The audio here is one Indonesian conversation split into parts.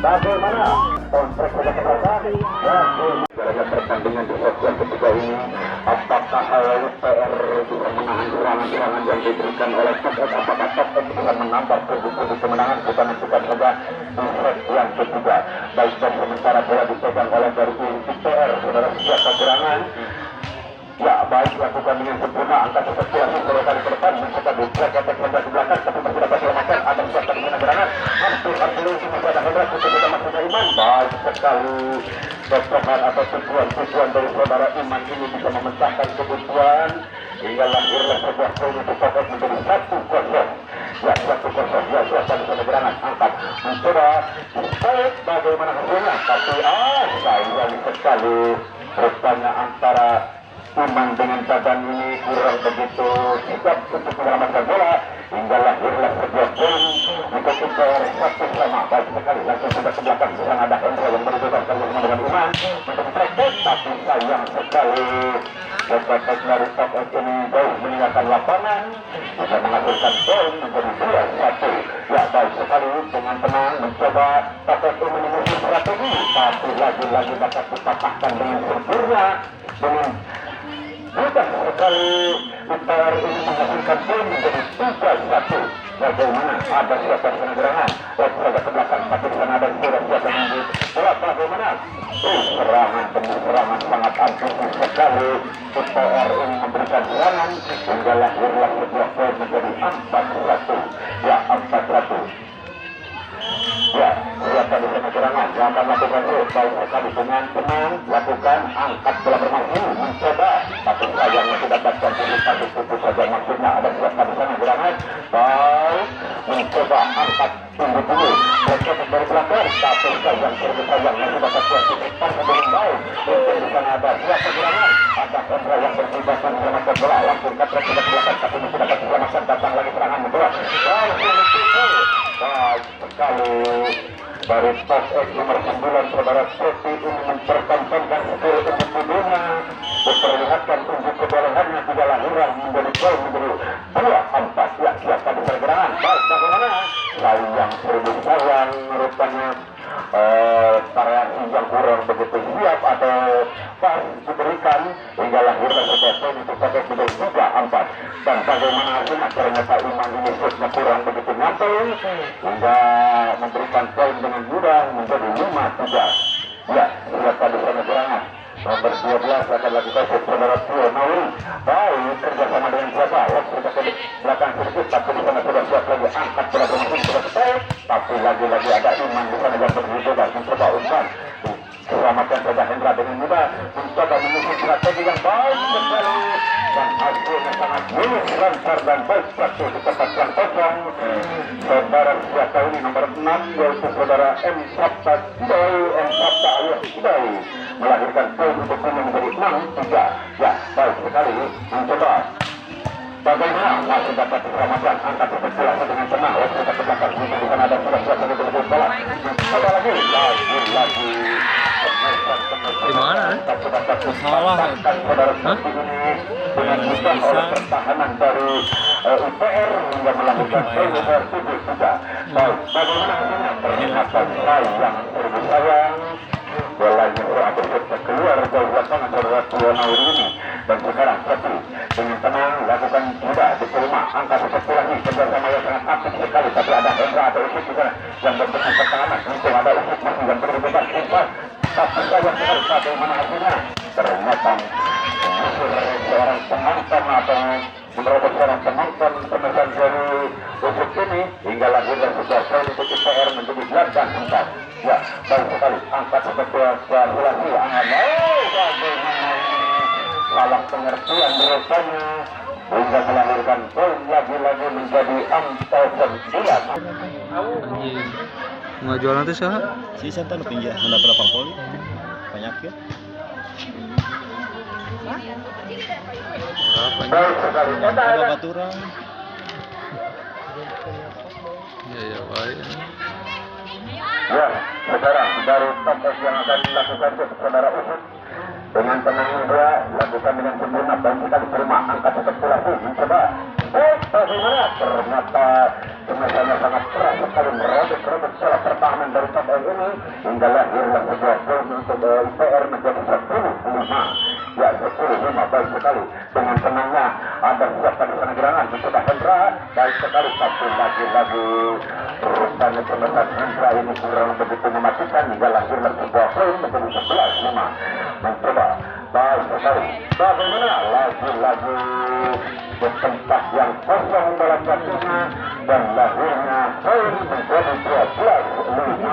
Bagaimana kontrak pertandingan di set yang ketiga ini, apakah UPR bisa menahan serangan-serangan yang diberikan oleh Top X, apakah Top X bisa menambah kredit kemenangan, bukan saja di set yang ketiga. Baik, dan sementara bola dipegang oleh dari UPR, saudara siap kegerangan. Ya, baik, lakukan dengan sempurna, angka seperti kali ke depan, mencoba dua ketek hendra di belakang, tapi masih dapat selamatkan, ada siapkan dengan gerangan, hampir masih ada hendra, kita sudah masih Iman, baik sekali, kecohan atau tujuan dari saudara Iman ini bisa memecahkan kebutuhan, hingga lahirlah sebuah poin untuk Top menjadi 1-0. Ya, 1-0, ya, silakan bisa gerangan, angkat, mencoba, baik, bagaimana hasilnya, tapi sayang sekali, rupanya antara Iman dengan badan ini kurang begitu sigap untuk menyelamatkan bola, hingga lahirlah sebuah poin untuk UPR 1-1. Baik sekali, langsung sudah ke belakang, sedang ada Hendra yang berbebaskan dengan Iman untuk trekot, tapi sayang sekali ketek dari Top X ini jauh meninggalkan lapangan, bisa menghasilkan poin menjadi 2-1. Ya, baik sekali, dengan tenang mencoba Top X ini menyusun strategi, tapi lagi-lagi dapat dipatahkan dengan sempurna, dengan mudah sekali UPR ini menghasilkan poin menjadi 3-1. Bagaimana ada siapa pengerangan, lalu saja ke belakang, tapi di sana ada siapa yang bola, bagaimana serangan demi serangan sangat antusias sekali. UPR ini memberikan serangan hingga lahirlah sebuah poin menjadi 4-1. Ya, 4-1. Ya, siapa di sana gerangan yang akan lakukan itu, baik sekali dengan tenang lakukan, angkat bola bermain, mencoba, tapi sayangnya tidak dapat satu putus saja, maksudnya ada siapa di sana gerangan, baik, mencoba angkat tunggu dulu, mencoba dari belakang, tapi sayang masih dapat suatu tempat sebelum baik, untuk di sana ada siapa gerangan, ada Hendra yang berkebasan selamatkan bola, langsung ke belakang, tapi masih dapat selamatkan, datang lagi serangan bola, baik sekali dari Top X nomor 9 saudara Sepi ini mempertahankan skill untuk tubuhnya, memperlihatkan unjuk kebolehannya, tidak lahiran menjadi poin menjadi 2-4. Ya, siapkan pergerakan, baik, bagaimana sayang sayang rupanya variasi yang kurang begitu siap atau pas diberikan hingga lahirlah sebuah poin untuk Top X menjadi 3-4. Dan bagaimana hasilnya, ternyata Iman ini shootnya kurang begitu nyampe hingga memberikan poin dengan mudah menjadi 5-3. Ya, siapa di sana gerangan nomor 12 akan lakukan saudara Tio Nauri, baik, kerjasama dengan siapa, sudah ke belakang sedikit, tapi di sana sudah siap lagi, angkat bola bermain sudah selesai, tapi lagi-lagi ada Iman di sana yang berbeda, mencoba umpan, selamatkan saja Hendra dengan mudah, mencoba menyusun strategi yang baik sekali, dan hasilnya sangat mulus, lancar dan baik, satu di tempat yang kosong. Saudara siapa ini nomor 6 yaitu saudara M. Sabta Hidai melahirkan poin untuk menjadi 6-3. Ya, baik sekali, mencoba bagaimana masih dapat diselamatkan, angkat bola dengan tenang, waktu kita ke belakang, bukan ada sudah untuk bola, mencoba lagi di mana? Salah. Hah? dengan mudah oleh pertahanan dari UPR hingga melakukan poin nomor 7-3. Baik, bagaimana hasilnya? Ternyata sayang bolanya berakhir keluar dari lapangan saudara Tio Nauri ini, dan sekarang Sepi dengan tenang lakukan mudah diterima, angka seperti lagi kerjasama yang sangat aktif sekali, tapi ada Hendra atau Usik juga yang berbentuk pertahanan, untuk ada Usik masih yang berbebas umpan, tapi sayang sekali bagaimana hasilnya, ternyata seorang penonton atau menurut seorang penonton pemesan dari Usik ini hingga lahirlah sebuah poin untuk UPR menjadi 8-4. Ya, baik sekali, angkat seperti kalkulasi bagaimana salah pengertian rupanya hingga melahirkan poin lagi-lagi menjadi 4-9. Nggak jualan tuh sah? Si Santan pinggir hendak berapa poli banyak ya. Baik sekali, Ada baturan. Ya baik. ya, saudara dari Top X yang akan dilakukan untuk saudara Usut dengan tenang juga, lakukan dengan sempurna dan kita diterima angkat spekulasi mencoba. Bagaimana? Ternyata semuanya sangat keras sekali merobek salah pertahanan dari pemain ini hingga lahirlah sebuah gol untuk IPR menjadi 10-5. Ya 10-5 baik sekali. Dengan tenangnya ada siapkan di sana gerangan mencoba Hendra baik sekali satu lagi rupanya pemesan Hendra ini kurang begitu mematikan hingga lahirlah sebuah poin menjadi 11-5. Mencoba baik sekali. Bagaimana? Lagi-lagi di tempat yang kosong dalam waktunya dan lahirnya poin menjadi 12-5.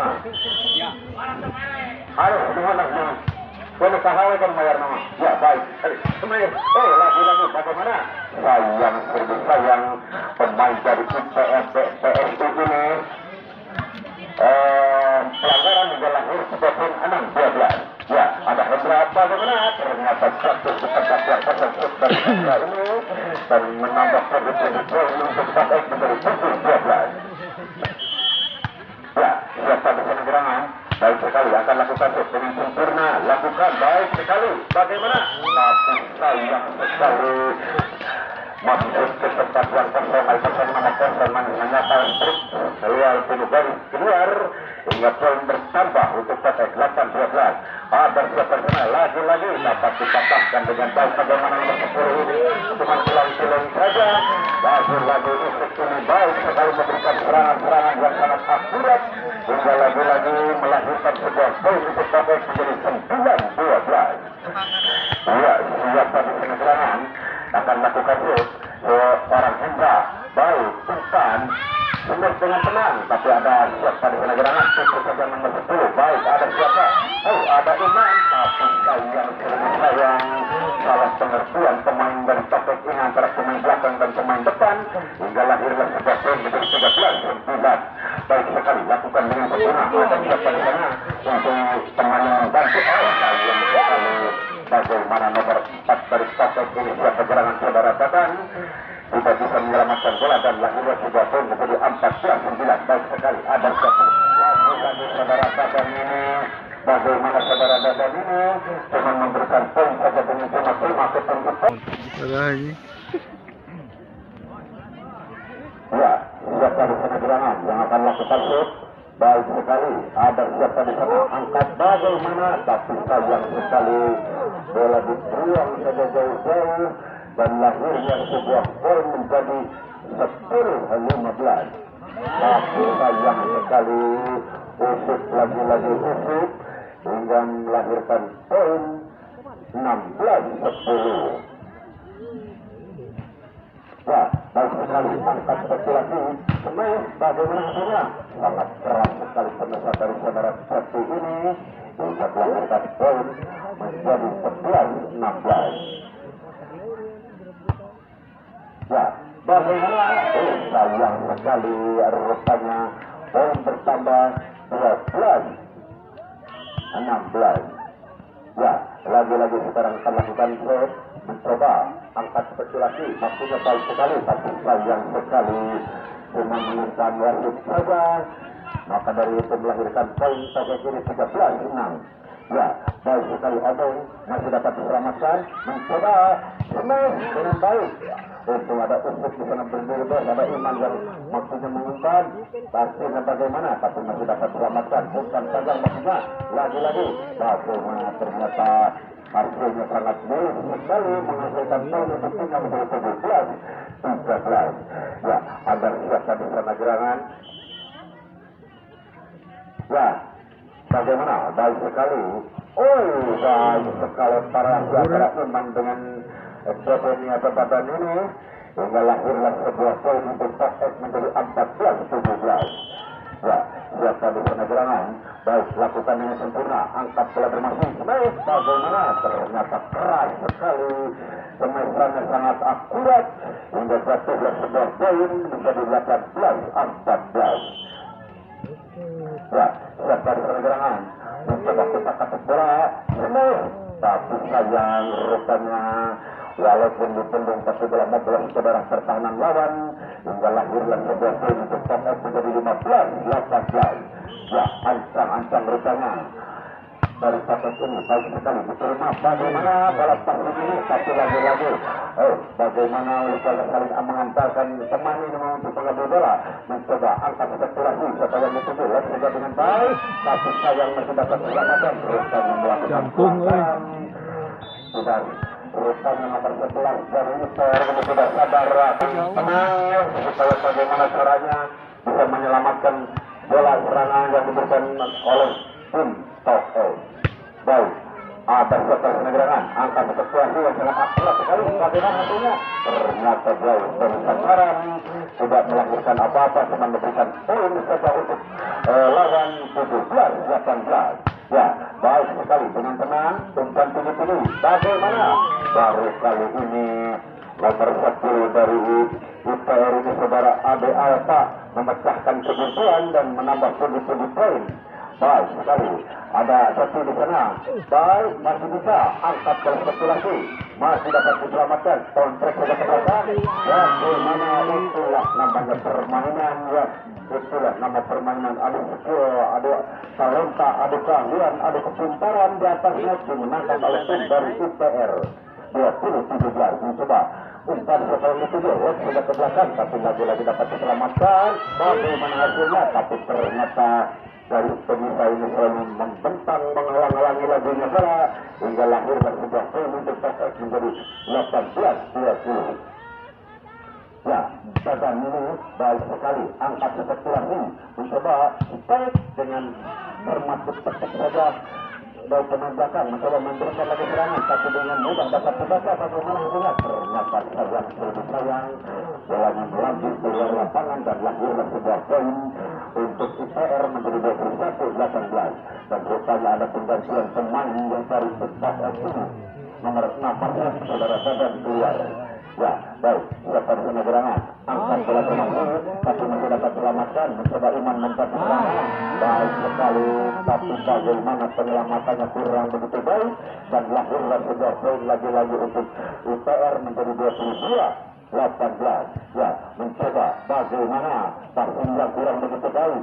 Ayo gimana nih? Boleh kahawai kan bayar nama? Ya baik. Semuanya. Lagi-lagi bagaimana? Sayang pemain dari PSI ini pelanggaran hingga lahir sebuah poin 6-12. Ya, ada Hendra bagaimana? Ternyata jatuh di tempat yang kosong dari Hendra ini dan menambah produksi poin untuk PSI menjadi 7-12. Ya, siapa di sana gerangan? Baik sekali, akan lakukan dengan sempurna. Lakukan baik sekali. Bagaimana? Tapi sayang sekali masuk ke tempat yang kosong. Alpasang nama kosong menyatakan trik keluar penuh garis keluar hingga poin bertambah untuk PSI 8-12. Ada siapa sana lagi dapat dipatahkan dengan baik. Bagaimana nomor 10 ini cuma tulang-tulang saja. Lagi usik ini baik sekali memberikan serangan-serangan yang sangat akurat hingga lagi melahirkan sebuah poin untuk PSI menjadi 9-12. Ya, siapa di sana serangan akan lakukan seorang Hendra baik umpan Sudah dengan tenang, tapi ada siapa di sana gerangan tutup saja nomor 10. Baik, ada siapa? Ada Iman. Tapi sayang salah pengertian pemain dari topik ini antara pemain belakang dan pemain depan hingga lahirlah sebuah poin menjadi 13-9. Baik sekali, lakukan dengan sempurna. Ada siapa di sana untuk teman yang membantu? Sayang sekali. Bagaimana nomor 4 dari topik ini siapa gerangan saudara Tatan tidak bisa menyelamatkan bola dan lahirnya sebuah poin menjadi 14-9. Baik sekali, ada siapa lagi saudara Tatan ini. Bagaimana saudara Tatan ini cuma memberikan poin saja dengan cuma ke poin. Ya, siapa di sana gerangan yang akan lakukan shoot? Baik sekali, ada siapa di sana angkat bagaimana, tapi sayang sekali bola dibuang saja jauh-jauh dan lahirnya sebuah poin menjadi 10-15. Tapi sayang sekali usut lagi-lagi usut hingga melahirkan poin 16-10. Ya, baik sekali angkat spekulasi semuanya bagaimana hasilnya sangat keras sekali pemirsa dari saudara seperti ini hingga melahirkan poin menjadi 11-16. Ya, bagaimana? Sayang sekali rupanya poin bertambah 12-16. Ya, lagi-lagi sekarang akan lakukan set mencoba angkat spekulasi maksudnya baik sekali, tapi sayang sekali cuma menentang wasit saja, maka dari itu melahirkan poin pada kiri 13-6. Ya, baik sekali Abang masih dapat diselamatkan, mencoba semen dengan baik. Itu ada usut di sana berdiri, ada Iman yang maksudnya mengumpan, pastinya bagaimana, tapi masih dapat diselamatkan. Bukan saja maksudnya, lagi-lagi bagaimana ternyata hasilnya sangat buruk sekali menghasilkan poin untuk tim yang menjadi 17-13. Ya, ada siapa di sana gerangan. Ya, bagaimana? Baik sekali. Baik sekali para Iman dengan Jepeni atau badan ini hingga lahirlah sebuah poin untuk PSI menjadi 14-17. Ya, siapa di sana gerangan. Baik, lakukan dengan sempurna. Angkat bola bermaksud. Baik, bagaimana? Ternyata keras sekali. Pemesannya sangat akurat hingga jatuhlah sebuah poin menjadi 18-14. Ya, siapa di sana gerangan. Mencoba kita kasih bola. Tapi sayang rupanya walaupun dipendung tapi bola membelah saudara pertahanan lawan hingga lahirlah sebuah poin untuk PSI menjadi 15-18. Ya, ancang-ancang rupanya dari paket ini baik sekali diterima. Bagaimana balap pasir ini, tapi lagi-lagi bagaimana Luka saling mengantarkan teman ini untuk pengambil bola, mencoba angkat spekulasi siapa yang dituju, juga dengan baik, tapi sayang masih dapat diselamatkan. Rutan melakukan sudah rutan nomor 11 dari UTR sudah sadar tenang supaya bagaimana caranya bisa menyelamatkan bola serangan yang diberikan oleh tim Tokyo. Baik, ada sektor penegerangan, angka spekulasi yang sangat akurat sekali. Bagaimana hasilnya? Ternyata jauh dari sasaran, tidak melahirkan apa-apa, cuma memberikan poin saja untuk lawan 17-18. Ya, baik sekali dengan tenang, umpan tinggi-tinggi. Bagaimana? Baru kali ini nomor 10 dari UTR ini saudara Ade Alfa memecahkan kebuntuan dan menambah pundi-pundi poin. Baik sekali, ada satu di sana. Baik, masih bisa angkat ke spekulasi, masih dapat diselamatkan. Kontrak saja ke belakang. Ya, bagaimana itulah namanya permainan ya. Itulah nama permainan, ada skill, ada talenta, ada keahlian, ada kepintaran di atasnya dimenangkan oleh tim dari UTR 2017. Mencoba umpan setelah itu dia sudah ke belakang, tapi lagi-lagi dapat diselamatkan. Bagaimana hasilnya? Tapi ternyata dari penyisa ini selalu membentang, menghalang-halangi lagunya bola hingga lahirlah sebuah poin untuk PSS menjadi 18-20. Ya, badan ini baik sekali, angkat spekulasi mencoba baik dengan bermaksud tetap saja dari pemain belakang mencoba memberikan lagi serangan, tapi dengan mudah dapat terbaca. Bagaimana hasilnya? Ternyata sayang, lebih sayang bolanya melaju keluar lapangan dan lahirlah sebuah poin untuk UTR menjadi 21-18. Dan rupanya ada penggantian pemain yang dari PSS ini nomor 6 saudara Badan keluar. Ya, baik, siapa di sana gerangan, angkat bola bermaksud, tapi masih dapat selamatkan, mencoba Iman membuat serangan, baik sekali, tapi bagaimana penyelamatannya kurang begitu baik, dan lahirlah sebuah poin lagi-lagi untuk UTR menjadi 22-18. Ya, mencoba bagaimana, tapi yang kurang begitu baik,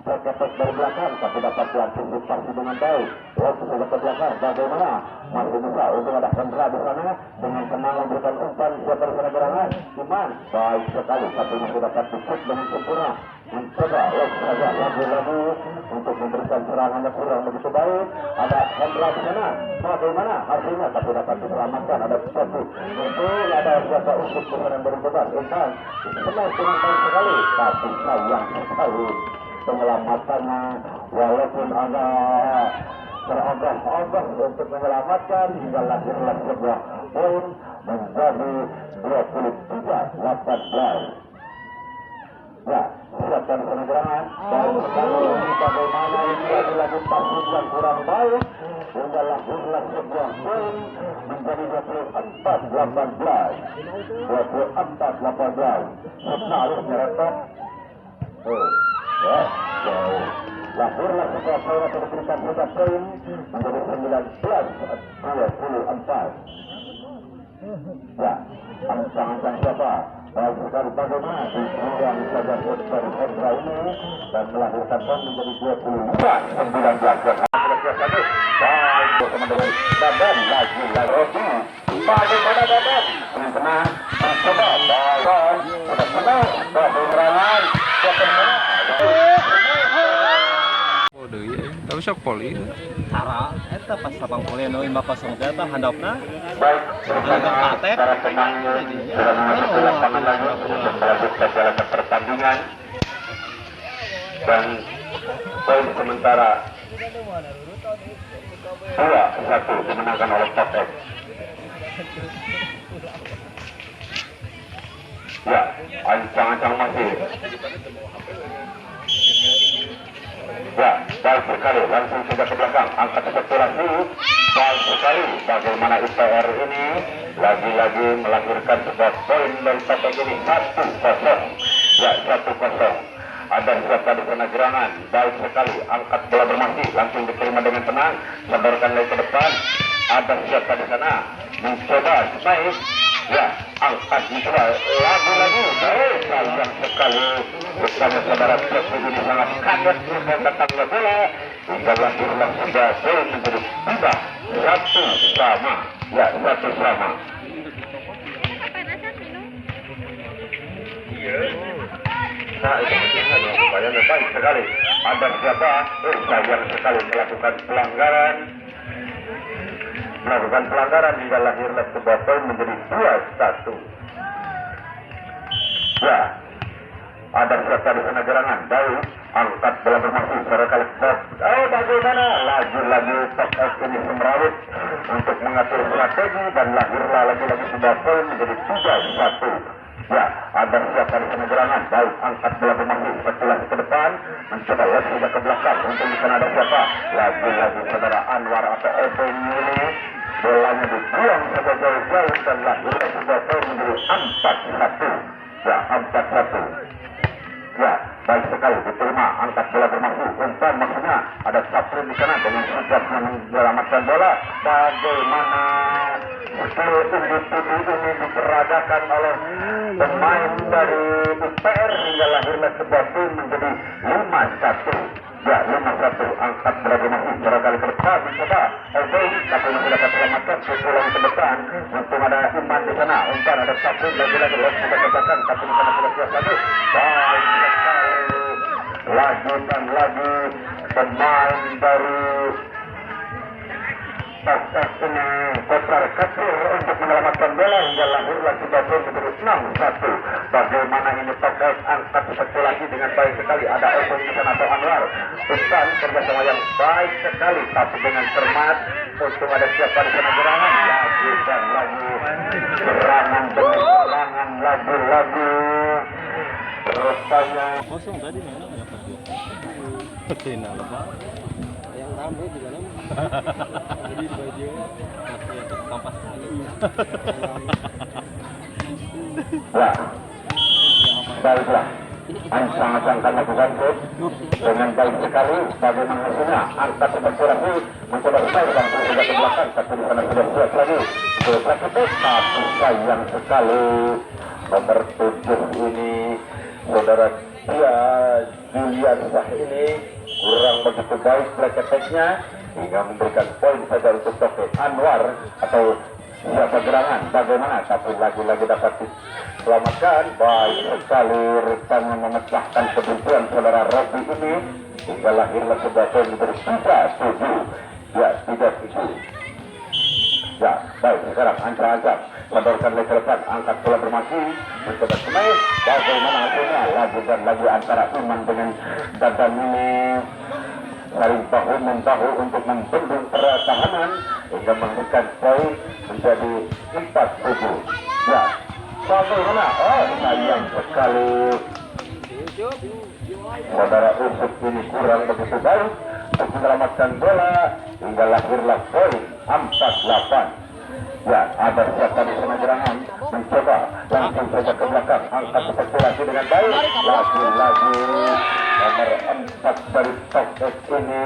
terkepet dari belakang, tapi dapat diantisipasi dengan baik. Lalu sudah ke belakang, bagaimana? Masih bisa untuk ada Hendra di sana dengan tenang memberikan umpan siapa di sana gerangan. Iman, baik sekali, tapi masih dapat dikut dengan sempurna. Mencoba, saja lagu-lagu untuk memberikan serangannya kurang begitu baik. Ada Hendra di sana, bagaimana hasilnya? Tapi dapat diselamatkan. Ada satu untuk ada jasa untuk yang berbeban. Umpan, benar dengan baik sekali, tapi sayang sekali pengelamatannya, walaupun agak terogah-ogah untuk menyelamatkan hingga lahirlah sebuah poin menjadi 23-18. Ya, siapkan penegerangan dan sekali bagaimana ini lagi pasir yang kurang baik hingga lahirlah sebuah poin menjadi 24-18. 24-18. Seharusnya repot. Ya, lahirlah sebuah poin atau diberikan sebuah poin menjadi 19-24. Ya, ancang-ancang siapa? Baik sekali bagaimana dikurang saja dari Hendra ini dan melahirkan poin menjadi 22-19. Baik, teman-teman, Badan lagi-lagi bagaimana Badan? Tenang, coba, baik, sudah menang, serangan, Oh, deui tapi sok poli. Tara, eta pas lapang poli anu 5-0 teh tah handapna. Baik, secara tenang sudah masuk lapangan lagi untuk melanjutkan jalannya pertandingan dan poin sementara 2-1 dimenangkan oleh PSS. Ya, ancang-ancang masih. Ya, baik sekali, langsung saja ke belakang, angkat spekulasi, baik sekali, bagaimana UTR ini lagi-lagi melahirkan sebuah poin dari PSS ini 1-0. Ya, 1-0. Ada siapa di sana gerangan, baik sekali, angkat bola bermasih, langsung diterima dengan tenang, sodorkan lagi ke depan. Ada siapa di sana, mencoba baik, Ya, angkat Israel lagi-lagi baik sayang sekali bersama saudara Teguh ini sangat kaget dengan datangnya bola hingga lahirlah sudah gol menjadi tidak 1-1. Ya, 1-1. Nah, itu supaya baik sekali. Ada siapa? Sayang sekali melakukan pelanggaran hingga lahirlah sebuah poin menjadi 2-1. Ya, ada siapa di sana gerangan? Baik, angkat bola bermaksud secara kali stop. Bagaimana? Lagi-lagi top F ini semrawut untuk mengatur strategi dan lahirlah lagi-lagi sebuah poin menjadi 3-1. Ya, ada siapa di sana gerangan? Baik, angkat bola bermaksud spekulasi ke depan, mencoba lagi sudah ke belakang. Untuk di sana ada siapa? Lagi-lagi saudara Anwar atau Ebon ini. Bolanya dibuang saja jauh-jauh dan lahirlah sebuah poin menjadi 4-1. Ya, 4-1. Ya, baik sekali diterima angkat bola bermaksud. Umpan maksudnya ada Saprin di sana dengan sigap menyelamatkan bola. Bagaimana skill individu ini diperagakan oleh pemain dari UPR hingga lahirlah sebuah tim menjadi 5-1. Ya, 5-1. Angkat bola bermaksud barangkali ke depan mencoba tapi masih dapat selamatkan pukulan ke depan. Untung ada Iman di sana. Umpan ada Saprin lagi-lagi sudah kebakan tapi di sana sudah siap lagi. Baik sekali. Lagi dan lagi pemain dari Pasar ini putar ketir untuk menyelamatkan bola hingga lahirlah sebuah gol menjadi 6-1. Bagaimana ini Tokek angkat satu lagi dengan baik sekali. Ada Opung di sana atau Anwar. Bukan kerjasama yang baik sekali tapi dengan cermat. Untung ada siapa di sana gerangan. Lagi dan lagi serangan demi serangan lagi-lagi. Rupanya kosong tadi mana dapat gol. Betina lebar. Yang rambut juga nama. Jadi baju kampas lagi. Ya, baiklah. Ancang-ancang kami lakukan dengan baik sekali. Bagaimana hasilnya? Angkat seperti mencoba selesai dan sudah ke belakang. Tapi di sana sudah siap lagi. Tapi sayang sekali nomor 7 ini saudara Julian Sah ini kurang begitu baik play-nya hingga memberikan poin saja untuk Taufik Anwar atau siapa gerangan. Bagaimana? Tapi lagi-lagi dapat diselamatkan. Baik sekali rekannya memecahkan kebutuhan saudara Robi ini hingga lahirlah sebuah poin menjadi 3-7. Ya, 3-7. Ya, baik sekarang ancang-ancang sodorkan lagi ke depan, angkat bola bermaju mencoba smash. Bagaimana hasilnya? Lagi dan lagi antara Iman dengan Dadan ini saling bahu-membahu untuk membendung pertahanan hingga memberikan poin menjadi 4-7. Ya, bagaimana? Sayang sekali saudara Usuk ini kurang begitu baik untuk menyelamatkan bola hingga lahirlah poin 4-8. Ya, ada siapa di sana gerangan mencoba langsung saja ke belakang, angkat spekulasi dengan baik. Lagi-lagi nomor 4 dari Top S ini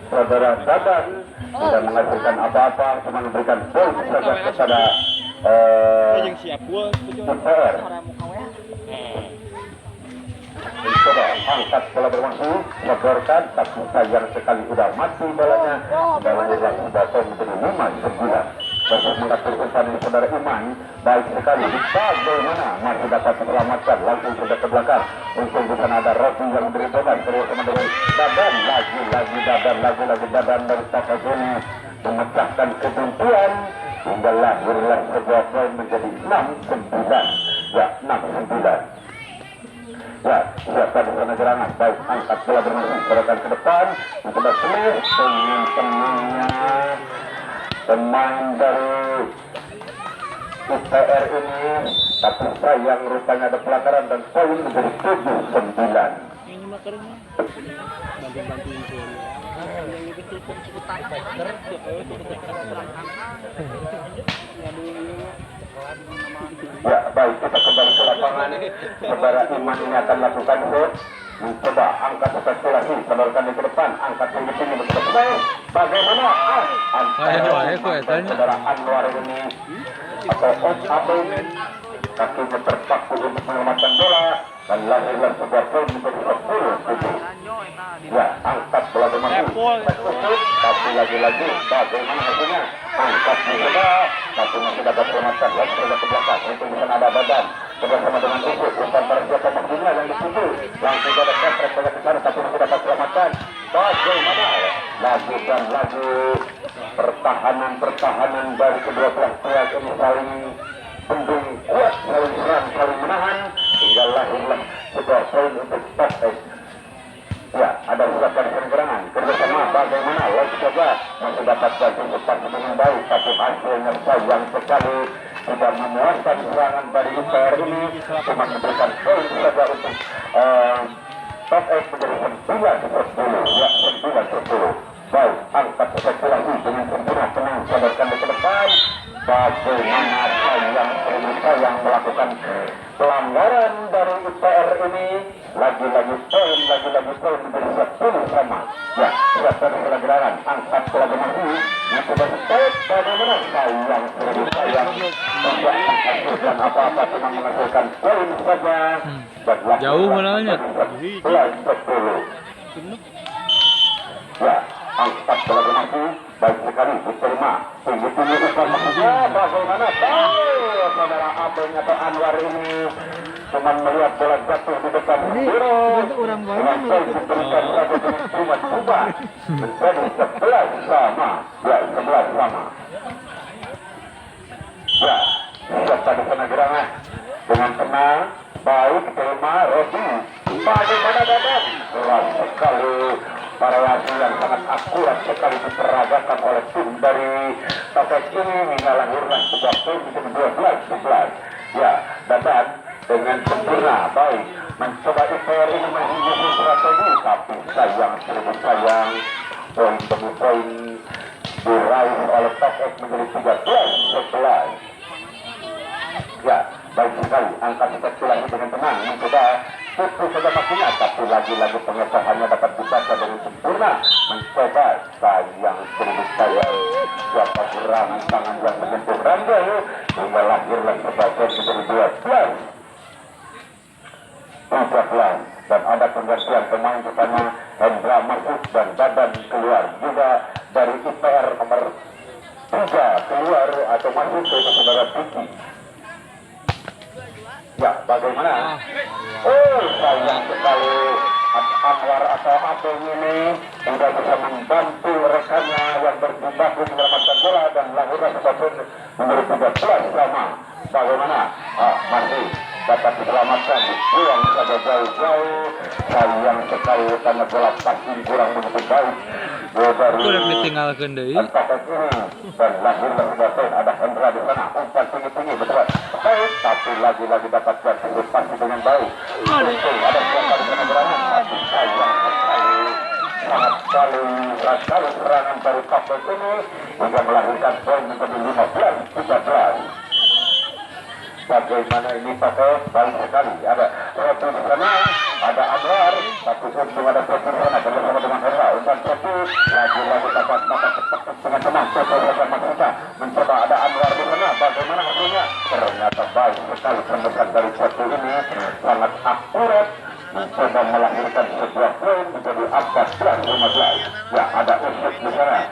saudara Dadan tidak menghasilkan apa-apa, cuma memberikan poin saja kepada UPR. Coba angkat bola bermaksud, sodorkan, tapi sayang sekali sudah mati bolanya. Bolanya sudah poin menjadi 5-9. Untuk mengatur umpan saudara Iman, baik sekali. Bagaimana masih dapat diselamatkan, langsung sudah ke belakang. Untuk di sana ada Roti yang beribadah terus sama dengan Dadan, lagi-lagi Dadan dari Takazuni memecahkan kebuntuan hingga lahirlah sebuah poin menjadi 6-9. Ya, 6-9. Ya, siapa di sana gerangan. Baik, angkat bola bermaksud serahkan ke depan. Mencoba smash dengan temannya pemain dari UPR ini, tapi sayang rupanya ada pelanggaran dan poin menjadi 7-9. Ya, baik, kita kembali ke lapangan. Saudara Iman ini akan lakukan shoot, mencoba angkat spekulasi, sodorkan di depan, angkat tinggi-tinggi mencoba. Bagaimana? Saudara Anwar ini atau Abeng kakinya terpaku untuk menyelamatkan bola dan lahirlah sebuah poin menjadi 10-7. Ya, angkat bola bermaku tapi lagi-lagi bagaimana hasilnya, angkat mencoba tapi masih dapat selamatkan lagi ke belakang untuk bisa ada badan bersama dengan Usus umpan para siapa maksudnya yang dituju langsung ada kontrak pada kesana tapi masih dapat selamatkan. Bagaimana lagi dan lagi pertahanan dari kedua belah pihak ini saling bendung kuat, saling serang, saling menahan hingga lahirlah sebuah poin untuk stop. Ya, ada usapan penyerangan kerjasama bagaimana lagi saja masih dapat ganti cepat dengan baik tapi hasilnya sayang sekali tidak memuaskan serangan dari UPR ini cuma memberikan poin saja untuk top 8 menjadi 9-10. Ya, 9-10. Baik, angkat spekulasi dengan sempurna tenang sadarkan ke depan bagaimana sayang melakukan pelanggaran dari UPR ini lagi-lagi poin menjadi 10 sama. Ya, siap dari pelanggaran angkat bola bermaku yang sudah stop bagaimana sayang tidak menghasilkan apa-apa cuma menghasilkan poin saja. Jauh menanya. 10. Ya, angkat bola bermaku baik sekali diterima tinggi-tinggi umpan maksudnya bagaimana saudara Abeng atau Anwar ini cuma melihat bola jatuh di depan biru dengan poin diberikan saja dengan cuma menjadi 11 sama. Ya, 11 sama. Ya, serta di sana gerangan dengan tenang baik terima Rodi bagaimana Dadan keras sekali variasi yang sangat akurat sekali diperagakan oleh tim dari Topet ini hingga lahirlah sebuah poin menjadi 12-11. Ya, Dadan dengan sempurna baik mencoba UPR ini menghindari strategi tapi sayang poin demi poin diraih oleh Topet menjadi 13-11. Ya, baik sekali angkat spekulasi dengan tenang mencoba putus saja maksudnya tapi lagi-lagi pengesahannya dapat dibaca dengan sempurna mencoba sayang siapa serangan tangan yang menyentuh ranjau hingga lahirlah sebagai menjadi 12-13 dan ada penggantian pemain pertama Hendra masuk dan Dadan keluar juga dari UPR nomor 3 keluar atau masuk ke saudara Diki. Ya, bagaimana? Sayang sekali Anwar atau Abeng ini tidak bisa membantu rekannya yang berjibaku menyelamatkan bola dan lahirlah sebagian menjadi 13 sama. Bagaimana? Masih dapat diselamatkan, buang saja jauh-jauh. Sayang sekali karena bola passing kurang begitu baik. Kurang ditinggalkan deh. Dan lahirlah sebagian ada Hendra di sana. Umpan tinggi-tinggi betul. Tapi lagi-lagi dapat diantisipasi dengan baik. Ada siapa di sana gerangan tapi sayang sekali sangat sekali serangan dari Kapten ini hingga melahirkan poin menjadi 15-13. Bagaimana ini pakai baik sekali ada Roti di sana ada Anwar tapi untung ada Roti di sana bersama dengan Hendra umpan Roti lagi-lagi dapat dengan tenang maksudnya mencoba ada Anwar di sana bagaimana hasilnya ternyata baik sekali pendekat dari Roti ini sangat akurat mencoba melahirkan sebuah poin menjadi 14-15. Ya, ada Usus di sana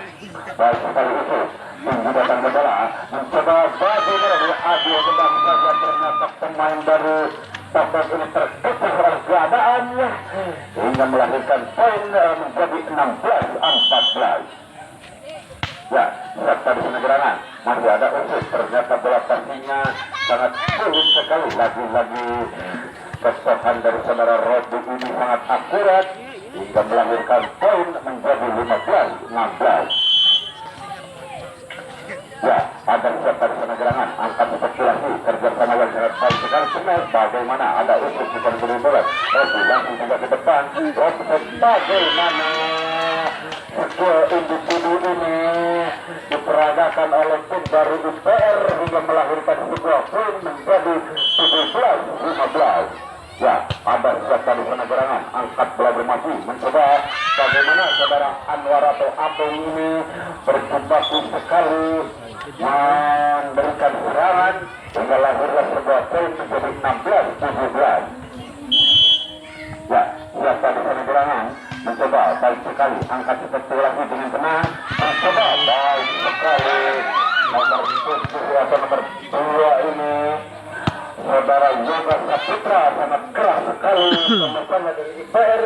baik sekali Usus tinggi datang ke bola mencoba bagaimana dia adil sedang saja ternyata pemain dari Topet ini terputus oleh keadaannya hingga melahirkan poin menjadi 16-14. Ya, serta di sana gerangan masih ada Usus ternyata bola passingnya sangat sulit sekali lagi-lagi kesohan dari saudara Rodi ini sangat akurat hingga melahirkan poin menjadi 15-16. Ya, ada serta di sana gerangan angkat spekulasi kerjasama yang sangat baik sekali sebenarnya bagaimana ada Usus bukan beri bola Rodi langsung juga ke depan Rodi bagaimana sebuah individu ini diperagakan oleh tim dari UPR hingga melahirkan sebuah poin menjadi 17-15. Ya, ada siapa di sana gerangan, angkat bola bermaju, mencoba bagaimana saudara Anwar atau Abeng ini berjibaku sekali memberikan serangan hingga lahirlah sebuah poin menjadi 16-17. Ya, siapa di sana gerangan, mencoba baik sekali, angkat seperti lagi dengan tenang, mencoba baik sekali nomor 7 atau nomor 2 ini. Saudara Yoga Saputra sangat keras sekali sama-sama dari IPR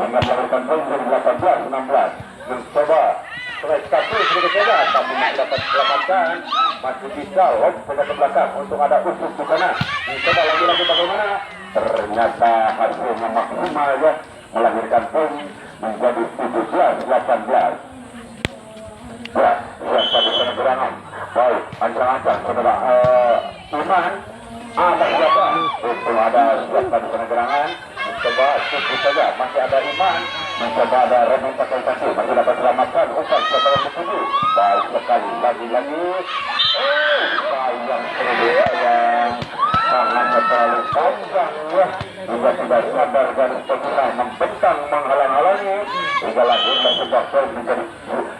hingga melakukan poin dari 18-16. Mencoba strike satu sudah dicoba tapi masih dapat selamatkan, masih bisa lompat ke belakang untuk ada usus di sana. Mencoba lagi-lagi bagaimana? Ternyata hasilnya maksimal ya, melahirkan poin menjadi 17-18. Ya, siapa di sana gerangan. Baik, ancang-ancang saudara Iman. Ada siapa? Itu ada siapa di sana gerangan. Mencoba cukup saja, masih ada Iman. Mencoba ada Remen pakai kaki, masih dapat selamatkan. Umpan siapa yang bertuju. Baik sekali, lagi-lagi. Sayang sayang. Tangannya terlalu panjang ya. Juga tidak sadar garis pemula membentang menghalang-halangi. Hingga lahirlah sebuah poin menjadi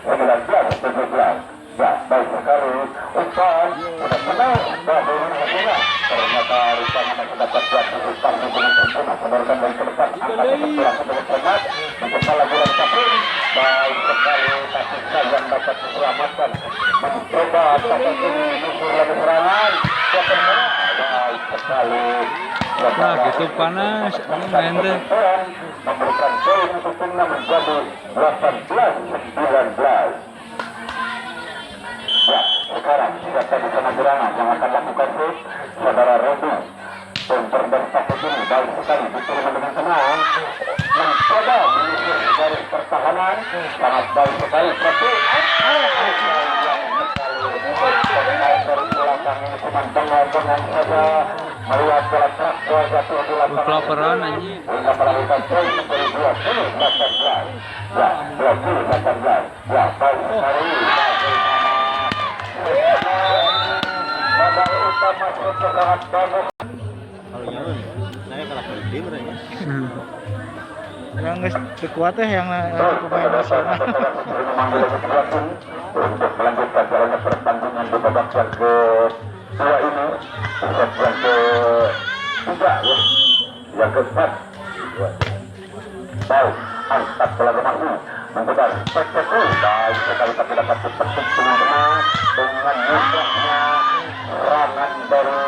19-17. Ya, baik sekali. Umpan sudah menang. Bagaimana hasilnya? Ternyata rupanya masih dapat buat umpan dengan sempurna. Sebarkan dari ke depan. Angkat kebetulan dengan cermat. Mencoba lagi dan capung. Baik sekali. Kasih sayang dapat diselamatkan. Mencoba sampai ini musuh lagi serangan. Baik sekali. Nah, gitu panas. Ini main deh. Memberikan poin untuk timnya menjadi 18-19. Ya, sekarang siapa di sana gerangan yang akan lakukan save? Saudara Rebu. Center dan takut ini baik sekali diterima dengan tenang. Mencoba menyisir garis pertahanan. Sangat baik sekali. Tapi dari belakang ini cuma tengah-tengah saja. Melihat bola traktor jatuh di lapangan. Pelaparan anjing. Hingga melakukan poin menjadi 20-18. Ya, 20-18. Ya, baik sekali. Modal utama super sangat bagus. Kalau nyaman, saya kalah penting mereka. Yang guys, kekuatan yang pemain nasional untuk melanjutkan jalannya pertandingan di babak yang kedua ini, set yang ketiga ya, yang keempat. Baik, angkat bola bermaksud mencoba spektaku baik sekali tapi dapat dipetik dengan mudahnya serangan dari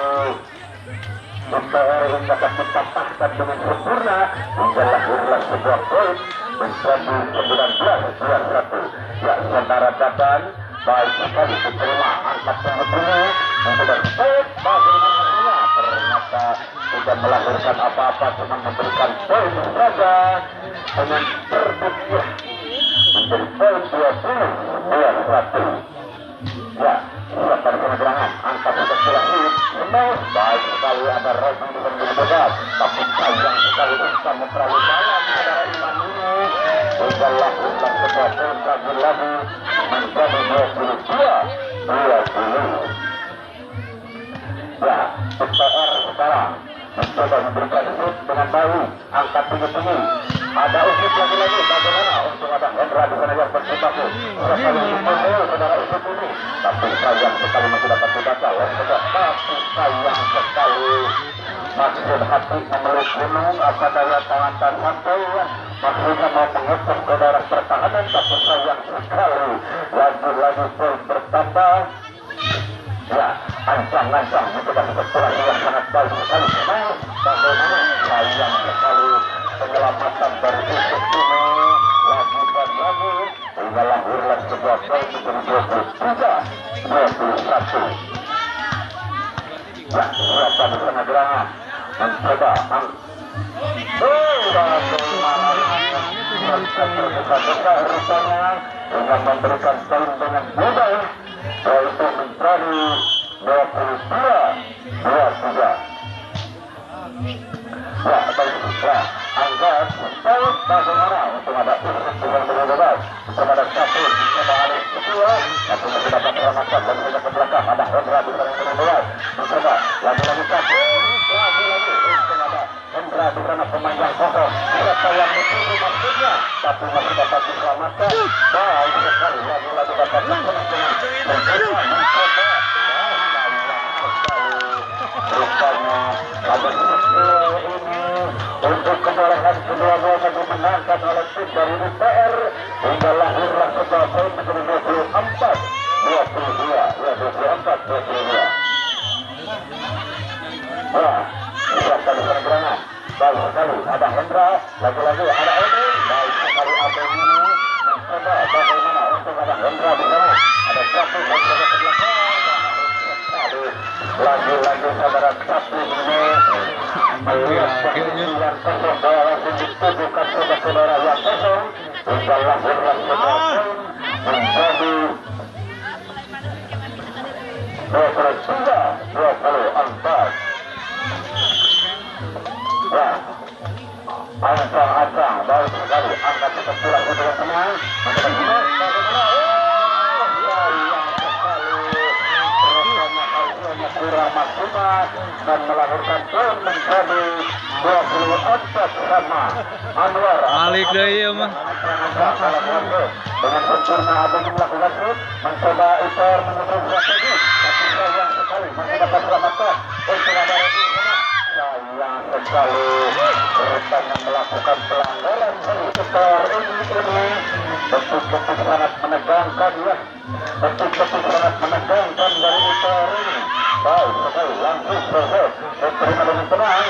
IPR yang dapat dipatahkan dengan sempurna hingga lahirlah sebuah poin menjadi 19-21. Ya, saudara Dadan baik sekali diterima angkat sebetulnya mencoba poin bagaimana hasilnya. Ternyata tidak melahirkan apa-apa, cuma memberikan poin saja dengan terbukti menjadi poin 20-21. Ya, siapa di gerangan angkat seperti lagi menang. Baik sekali ada Remen di menjadi berat, tapi sayang sekali umpan terlalu dalam saudara Iman ini. Hingga lahirlah sebuah poin lagi menjadi 22-20. Ya, IPR sekarang mencoba memberikan shoot dengan baik, angkat tinggi-tinggi. Ada usut lagi-lagi, bagaimana untuk ada Hendra di sana yang berjibaku. Sekali dipanggil saudara usut ini, tapi sayang sekali masih dapat dibaca. Tapi sayang sekali maksud hati memeluk gunung, apa daya tangan dan sampai maksudnya mau mengetuk ke daerah pertahanan, tapi sayang sekali lagi-lagi poin bertambah. Ya, ancang-ancang mencoba spekulasi yang sangat baik sekali. Bagaimana sayang sekali penyelamatan dari usut ini lagi dan lagi hingga lahirlah sebuah poin menjadi 23-21. Ya, siapa di sana gerangan mencoba terbuka rupanya dengan memberikan poin dengan mudah, yaitu menjadi 22-23. Ya, baiklah, angkat poin bagaimana untuk ada usut dengan berbebas kepada satu mencoba alih kedua, tapi masih dapat selamatkan dan tidak ke belakang. Ada Hendra di sana yang berbebas mencoba lagi-lagi satu, lagi-lagi untuk ada Hendra sebuah poin menjadi 24 22 ya 24 22. Ya, siapkan penyeberangan. Baik sekali, ada Hendra, lagi-lagi ada Edwin, baik sekali Abel ini mencoba bagaimana untuk ada Hendra di sana. Ada satu yang berada ke belakang, lagi-lagi saudara satu ini melihat posisi yang kosong, bola langsung ditujukan kepada saudara yang kosong, hingga lahirlah sebuah poin menjadi 23-24. Ya, ancang-ancang, baik sekali, angkat kesimpulan untuk tenang, bagaimana, sayang sekali, rasanya harusnya kurang maksimal, dan melahirkan poin menjadi 24 sama Anwar. Balik deh ya mah. Dengan sempurna Abang melakukan shoot, mencoba Itor menutup strategi, tapi sayang sekali, masih dapat selamatkan untuk ada sayang sekali rekan yang melakukan pelanggaran Itor ini betul-betul sangat menegangkan ya, betul-betul sangat menegangkan dari Itor ini. Baik sekali, langsung selesai diterima dengan tenang.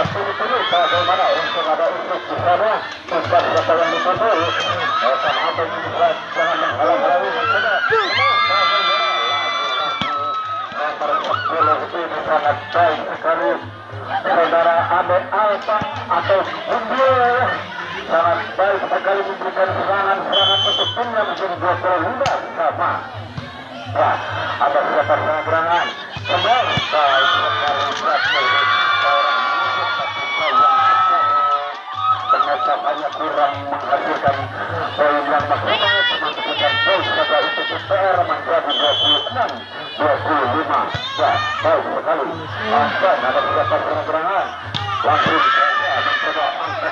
Pilih bagaimana untuk ada untuk di sana tempat siapa yang dituju akan ada di sana, jangan menghalang-halangi mencoba nomor 10 ini sangat baik sekali saudara Ade Alta atau Bumbil, sangat baik sekali memberikan serangan-serangan untuk timnya menjadi 25 sama. Ya, ada siapa serangan kembali baik sekali pengecapannya kurang menghasilkan poin yang maksimal, menghasilkan poin pada untuk PR menjadi 26-25. Ya, baik sekali. Angkat ada siapa serangan langsung saja mencoba angkat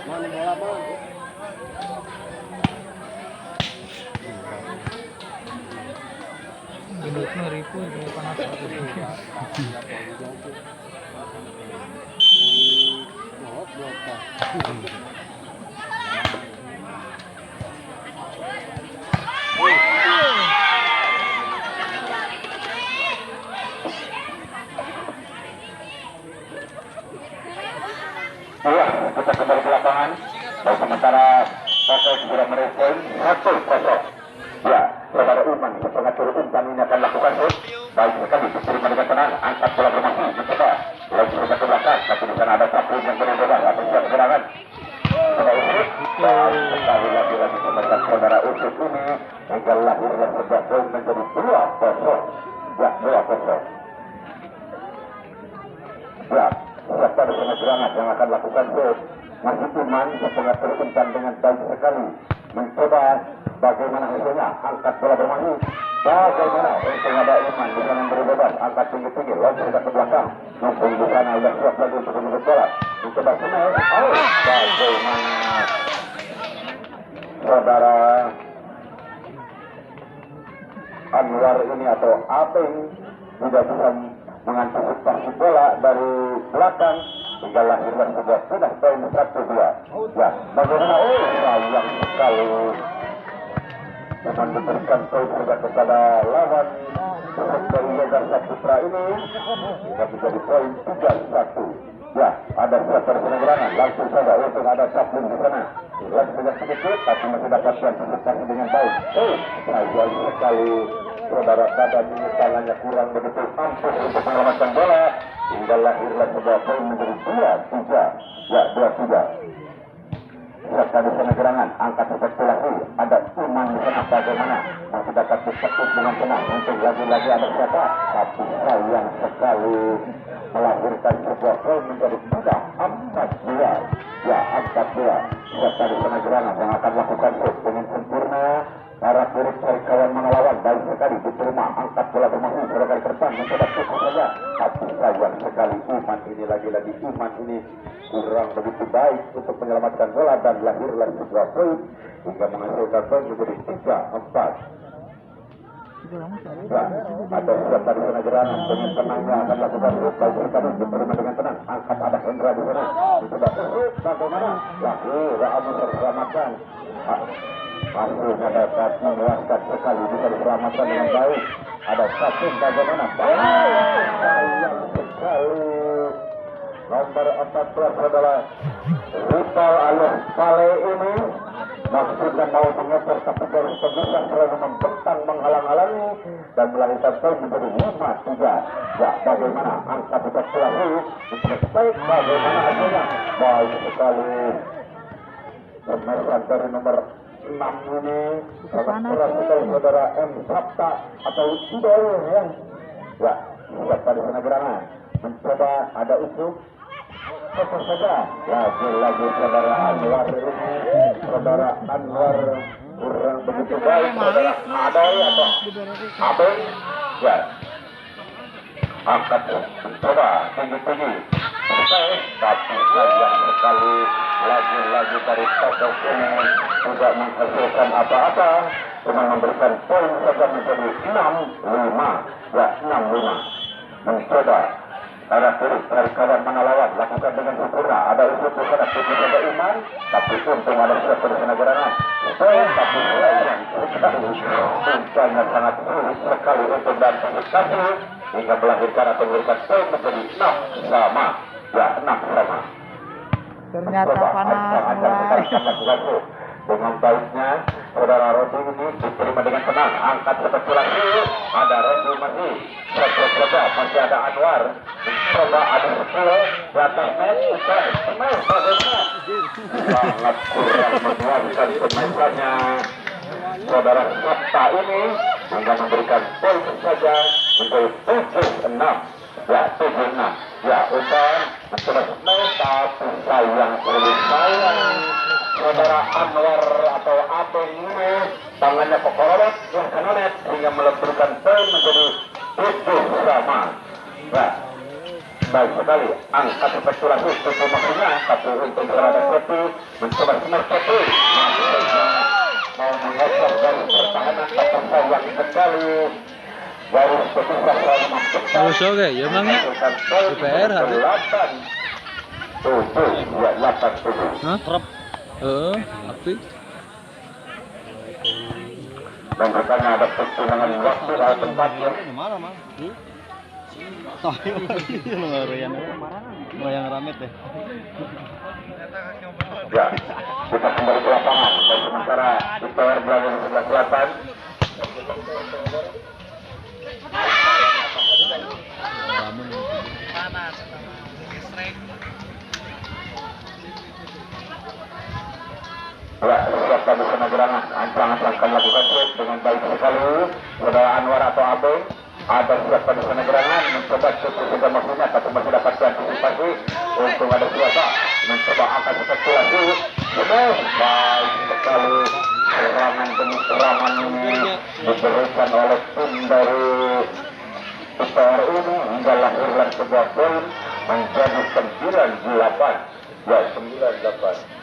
Mana bola bang? Gendutnya ribu itu panas. Iya, kita kembali ke lapangan. Dan sementara Pasal segera merespon 1-0. Ya, saudara Iman, pengatur umpan ini akan lakukan shoot. Baik sekali, diterima dengan tenang, angkat bola bermaju, mencoba lagi sudah ke belakang, tapi di sana ada Sapun yang berbeda atau siap serangan. Saudara Usut, baik sekali lagi sementara saudara Usut ini hingga lahirnya sebuah poin menjadi 2-0. Ya, 2-0. Ya, serta dengan serangan yang akan lakukan shoot. Masih Iman pengatur umpan dengan baik sekali, mencoba bagaimana hasilnya, angkat bola bermain, bagaimana untuk ada Iman di sana memberi bebas, angkat tinggi-tinggi, loncat ke belakang, mumpung di sana sudah siap lagi untuk menjemput bola, mencoba semai, bagaimana saudara Anwar ini atau Apeng tidak bisa mengantisipasi bola dari belakang hingga lahirlah sebuah sudah poin 1-2. Ya, bagaimana sayang sekali memberikan poin sudah kepada lawan dari Jakarta Putra ini hingga menjadi poin 3-1. Ya, ada siapa penyeberangan langsung saja untuk ada Sapun di sana. Langsung saja sedikit tapi masih dapat antisipasi dengan baik. Sayang sekali saudara badan ini tangannya kurang begitu ampuh untuk menyelamatkan bola hingga lahirlah sebuah poin menjadi 2-3. Ya, 2-3. Serta di sana gerangan angkat spekulasi ada Iman di sana bagaimana masih dapat disebut dengan tenang untuk lagi-lagi ada siapa tapi sayang sekali melahirkan sebuah poin menjadi 4-2. Ya, 4-2. Serta di sana gerangan yang akan lakukan shoot dengan sempurna. Para kurus dari kawan mengelawan baik sekali diterima angkat bola bermain sebagai pertama mencoba cukup saja tapi sayang sekali iman ini lagi-lagi iman ini kurang begitu baik untuk menyelamatkan bola dan lahirlah sebuah poin hingga menghasilkan poin menjadi 3-4. Ya, ada siapa di sana gerangan dengan tenangnya akan lakukan shoot baik sekali diterima dengan tenang angkat ada Hendra di sana sudah shoot bagaimana lahir Abu terselamatkan masih ada satu memuaskan sekali bisa diselamatkan dengan baik ada satu bagaimana sayang sekali nomor 14 adalah Rival alias Pale ini maksudnya mau mengejar tapi garis pembesar selalu membentang menghalang-halangi dan melahirkan poin menjadi 5-3. Ya bagaimana angka bisa selalu baik bagaimana hasilnya baik sekali pemeran dari nomor 6 ini sangat keras sekali saudara M. Sabta atau Idoy ya siapa di sana gerangan mencoba ada isu fokus saja lagi saudara Anwar ini saudara Anwar kurang begitu baik saudara Adoy atau Abeng ya angkat mencoba tinggi-tinggi tapi sayang sekali lagi-lagi dari Totok ini tidak menghasilkan apa-apa cuma memberikan poin saja menjadi 6-5 ya 6-5 mencoba ada terus dari keadaan mana lawan lakukan dengan sempurna ada usul kepada putih saja iman tapi untung ada siapa di sana gerangan tapi sayang sekali umpanya sangat sulit sekali untuk dan sekali hingga melahirkan atau memberikan poin menjadi 6 sama ya 6 sama ternyata panas mulai dengan baiknya saudara Rodi ini diterima dengan tenang angkat seperti lagi ada Rodi masih coba masih ada Anwar coba ada skill di atas net pemain bagaimana sangat kurang memuaskan pemainnya saudara Sabta ini hingga memberikan poin saja menjadi 7-6 ya 7-6 ya umpan mencoba net tapi sayang sayang saudara Anwar atau Abeng ini tangannya kekorot yang kenonet hingga melemburkan poin menjadi 7 sama ya baik sekali angkat spekulasi tutup maksudnya tapi untuk berada seperti mencoba seperti mau mengosong garis pertahanan tapi sayang sekali garis pemisah selalu membentang Musuh kayak ya memangnya DPR ada 8-7 ya 8-7 hah? Tapi dan bertanya ada pertimbangan waktu dan tempatnya Mana mah? Tahu yang rame deh. ya kita kembali ke lapangan dan sementara di PR berada di sebelah selatan ya siapa di sana gerangan ancang-ancang akan lakukan shoot dengan baik sekali saudara Anwar atau Abeng ada siapa di sana gerangan mencoba shoot juga maksudnya tapi masih dapat antisipasi untung ada siapa mencoba akan spekulasi baik sekali serangan demi serangan ini diberikan oleh tim dari PR ini hingga lahirlah sebuah poin menjadi 9-8 ya 9-8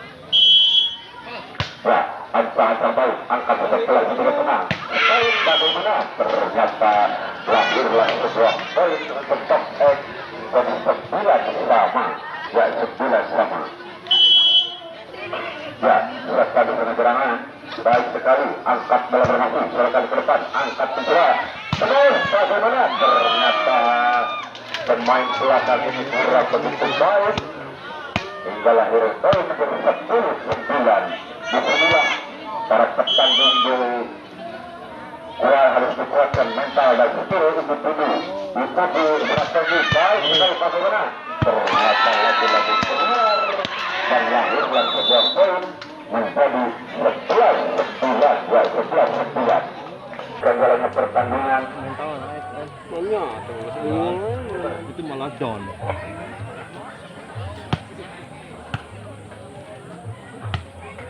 ya, angka baik, angka setelah juga tenang. Baik, bagaimana? Ternyata lahirlah sebuah poin untuk top 8 dan 9 sama. Ya, 9 sama. Ya, silakan di sana gerangan. Baik sekali, angkat bola bermasuk. Silakan ke depan, angkat kedua. Terus, bagaimana? Ternyata pemain belakang ini kurang begitu baik. Hingga lahir poin menjadi 10-9. Disinilah para petanding di harus dikuatkan mental dan skill individu ikuti strategi baik sekali bagaimana ternyata lagi-lagi keluar dan lahirlah sebuah poin menjadi 11-9 ya 11-9 berjalannya pertandingan Itu malah down.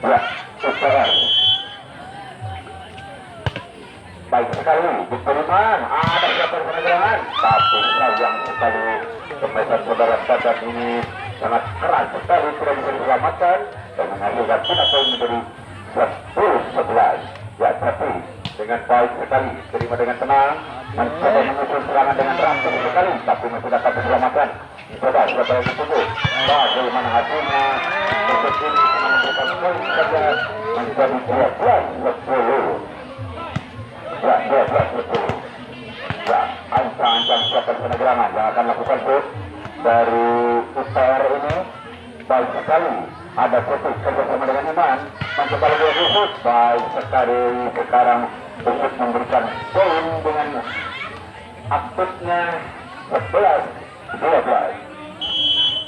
ya UPR baik sekali diterima ada siapa penerangan tapi sayang sekali Pemirsa saudara Cacat ini sangat keras sekali tidak bisa diselamatkan dan menghasilkan tidak poin menjadi 10-11. Ya, tapi dengan baik sekali, terima dengan tenang, mencoba menyusun serangan dengan rampung sekali, tapi masih dapat diselamatkan. Coba siapa yang ditunggu? Bagaimana hasilnya? Seperti ini cuma memberikan poin saja menjadi 12-10. Ya, 12-10. Ya, ancang-ancang siapa penyegerangan yang akan lakukan shoot dari UPR ini baik sekali. Ada fokus kerjasama dengan Iman mencoba lebih khusus baik sekali sekarang untuk memberikan poin dengan aktifnya 11-12.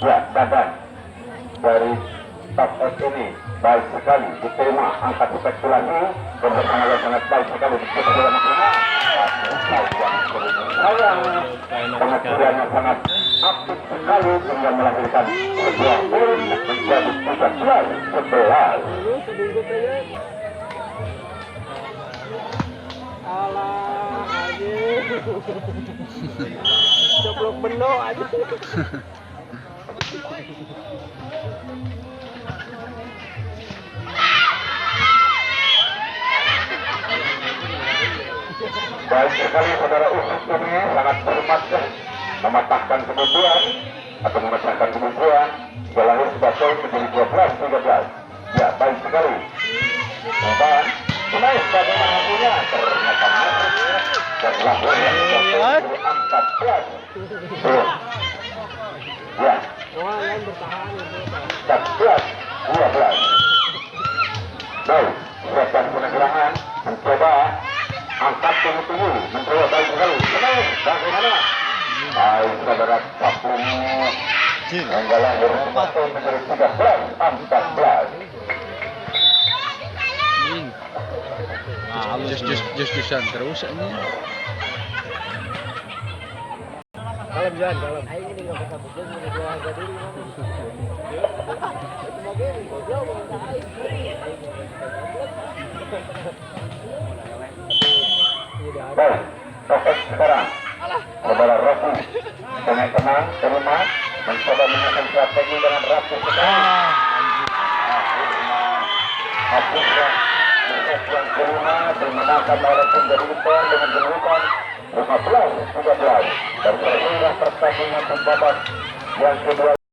Ya, Dadan dari top S ini baik sekali diterima angkat spekulasi bersama sangat baik sekali diterima pengaturannya sangat aktif sekali sehingga melahirkan sebuah poin menjadi 13-11. Alah aja. Coplok beno aja. Baik sekali saudara Usus ini sangat cermat mematahkan kebutuhan atau memecahkan kebutuhan Jalahir sudah poin menjadi 12-13. Ya, baik sekali. Dan menaik bagaimana hasilnya ternyata masuk dan lahir yang sudah poin menjadi 14. Ya, 14-12. Baik, siapkan penyegerangan mencoba angkat tunggu mencoba baik sekali. Menaik bagaimana? Baik saudara Sapung hingga lahir sudah poin menjadi 13-14. Just-jusan terus ini. Kalem Jan, kalem. Baik, fokus sekarang. Saudara Rocky dengan tenang, terima, mencoba menyusun strategi dengan rapi sekali. Hapuslah proses yang kelima dimenangkan oleh tim dari Inter dengan kedudukan 15-13 dan berakhirlah pertandingan pembabat yang kedua.